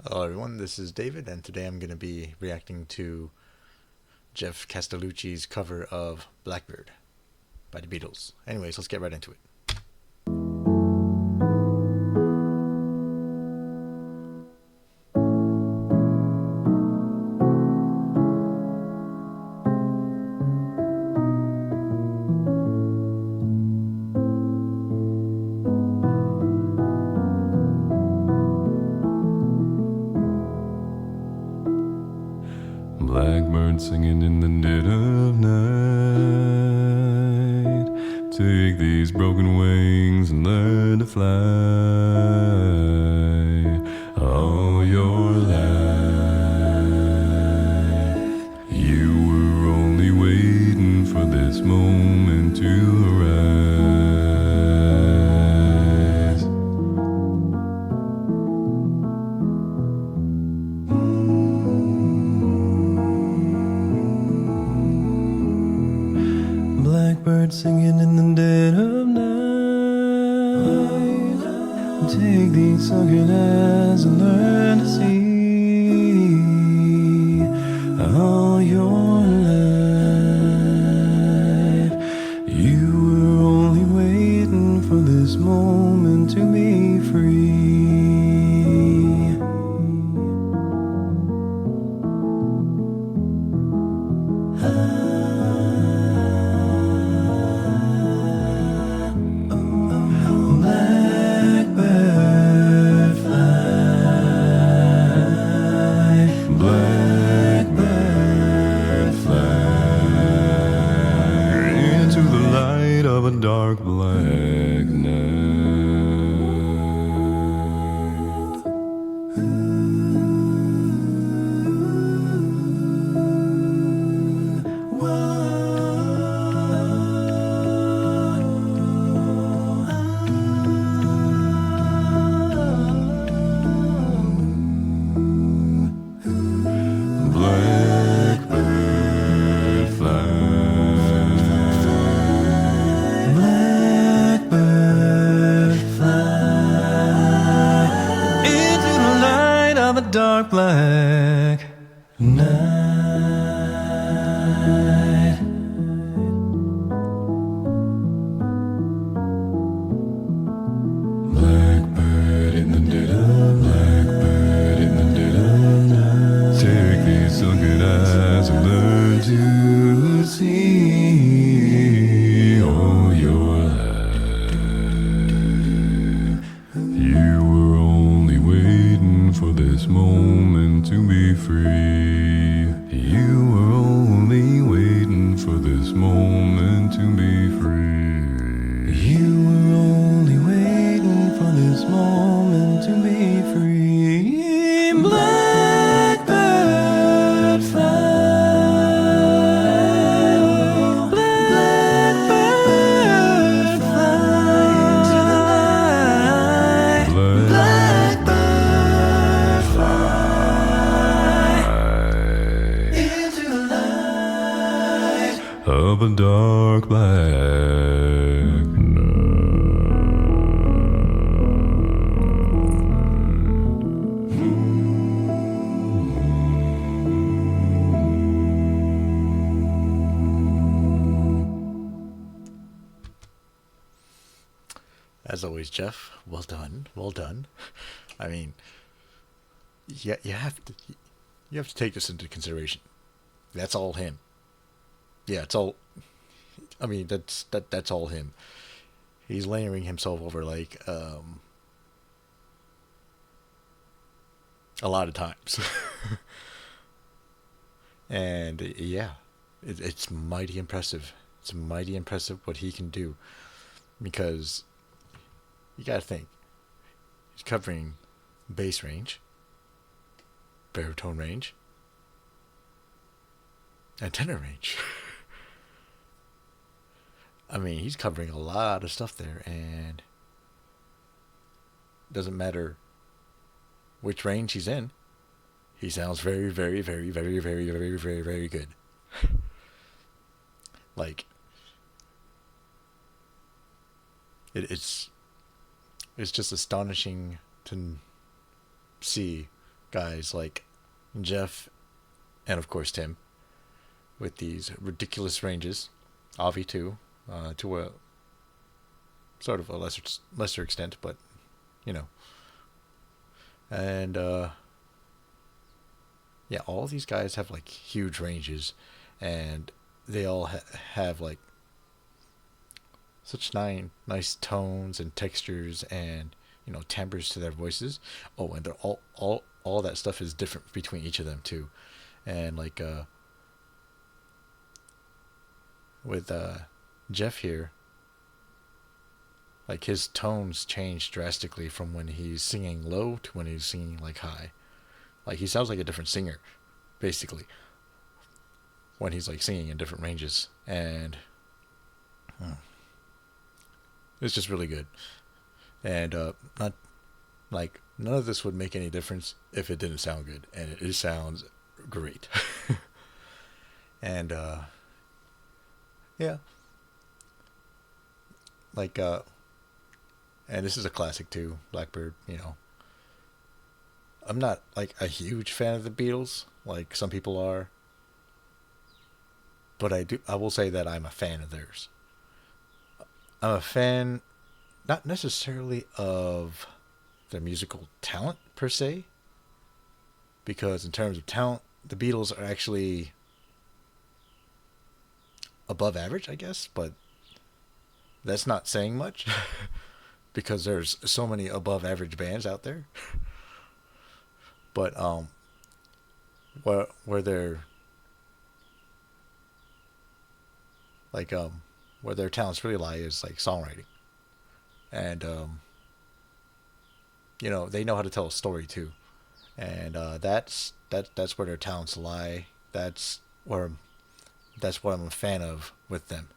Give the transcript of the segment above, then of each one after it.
Hello, everyone. This is David, and today I'm going to be reacting to Geoff Castelluci's cover of Blackbird by the Beatles. Anyways, let's get right into it. Blackbird singing in the dead of night. Take these broken wings and learn to fly. All your life, you were only waiting for this moment to arise. Blackbird singing in the dead of night. Take these sunken eyes and learn to see. All your life, you were only waiting for this moment to be free. Of a dark black night. Blackbird fly. Dark black night. Blackbird in the dead of Blackbird in the dead of night. Take these sunken eyes and learn to see all your life. You were only waiting for this moment to be free. You were only waiting for this moment to be free. You were only waiting for this moment to be free. Blackbird fly. Blackbird fly. Blackbird fly into the light of a dark black night. As always, Jeff, well done, well done. I mean, yeah, you have to take this into consideration. That's all him. Yeah, it's all. I mean, that's all him. He's layering himself over like a lot of times. And yeah, it's mighty impressive. It's mighty impressive what he can do, because you gotta think, he's covering bass range, baritone range, and tenor range. I mean, he's covering a lot of stuff there, and it doesn't matter which range he's in, he sounds very, very, very, very, very, very, very, very good. Like, it's just astonishing to see guys like Jeff and of course Tim with these ridiculous ranges. Avi too, to a sort of a lesser extent, but you know. And yeah, all these guys have like huge ranges, and they all have like such nice tones and textures and timbres to their voices. Oh, and they're all that stuff is different between each of them too, and like with Jeff here, like his tones change drastically from when he's singing low to when he's singing like high. Like he sounds like a different singer, basically, when he's like singing in different ranges, and it's just really good. And not like none of this would make any difference if it didn't sound good, and it sounds great. And yeah, like and this is a classic too, Blackbird. I'm not like a huge fan of the Beatles, like some people are, but I will say that I'm a fan of theirs. I'm a fan, not necessarily of their musical talent per se, because in terms of talent, the Beatles are actually above average, I guess, but that's not saying much because there's so many above average bands out there. But where they're like where their talents really lie is like songwriting, and they know how to tell a story too, and that's where their talents lie. Where that's what I'm a fan of with them.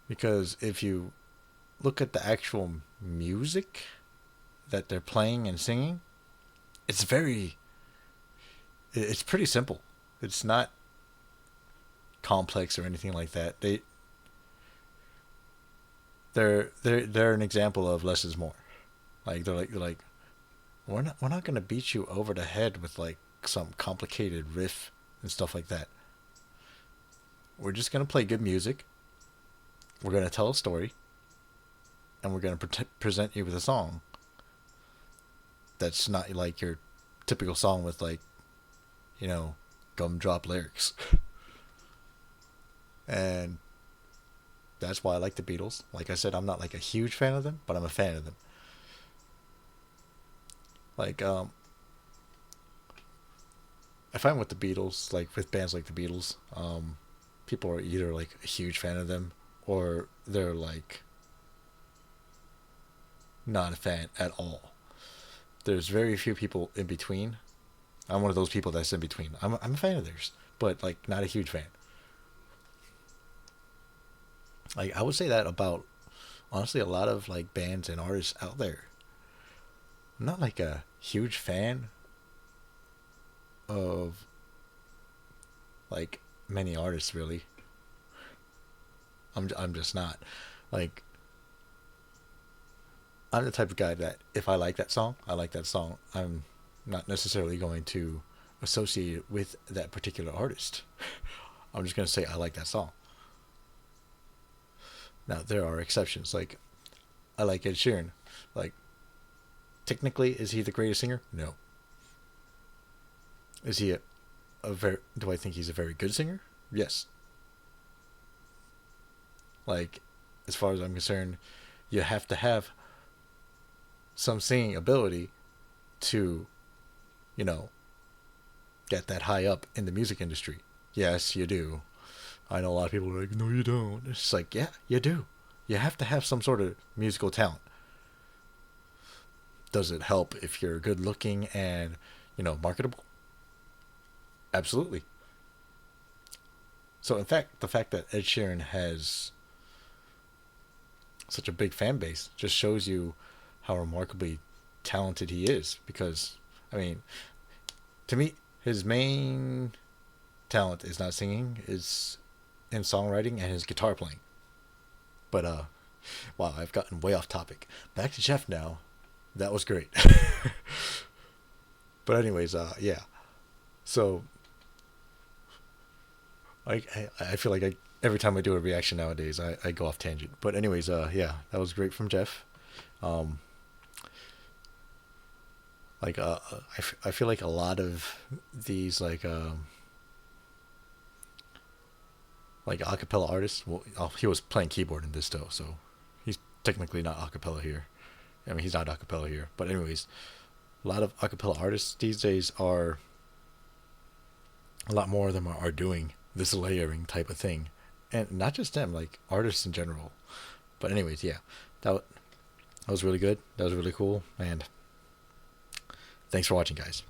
Because if you look at the actual music that they're playing and singing, it's pretty simple. It's not complex or anything like that. They're an example of less is more. Like they're like we're not gonna beat you over the head with like some complicated riff and stuff like that. We're just gonna play good music. We're gonna tell a story, and we're gonna present you with a song that's not like your typical song with like gumdrop lyrics. And that's why I like the Beatles. Like I said, I'm not like a huge fan of them, but I'm a fan of them. Like I find with the Beatles, like with bands like the Beatles, people are either like a huge fan of them or they're like not a fan at all. There's very few people in between. I'm one of those people that's in between. I'm a fan of theirs, but like not a huge fan. Like I would say that about honestly a lot of like bands and artists out there. I'm not like a huge fan of like many artists really. I'm just not. Like I'm the type of guy that if I like that song, I like that song. I'm not necessarily going to associate it with that particular artist. I'm just going to say I like that song. Now there are exceptions. Like I like Ed Sheeran. Like technically, is he the greatest singer? No. Is he a very? Do I think he's a very good singer? Yes. Like, as far as I'm concerned, you have to have some singing ability to, get that high up in the music industry. Yes, you do. I know a lot of people are like, no, you don't. It's like, yeah, you do. You have to have some sort of musical talent. Does it help if you're good looking and, marketable? Absolutely. So, in fact, the fact that Ed Sheeran has such a big fan base just shows you how remarkably talented he is. Because, I mean, to me, his main talent is not singing, is in songwriting and his guitar playing. But, wow, I've gotten way off topic. Back to Jeff now. That was great. But anyways, yeah. So I feel like every time I do a reaction nowadays, I go off tangent. But anyways, yeah, that was great from Geoff. Um, I feel like a lot of these like acapella artists. Well, he was playing keyboard in this though, so he's technically not acapella here. I mean, he's not acapella here. But anyways, a lot of acapella artists these days are a lot more of them are doing this layering type of thing, and not just them, like artists in general. But anyways, yeah, that was really good. That was really cool, and thanks for watching, guys.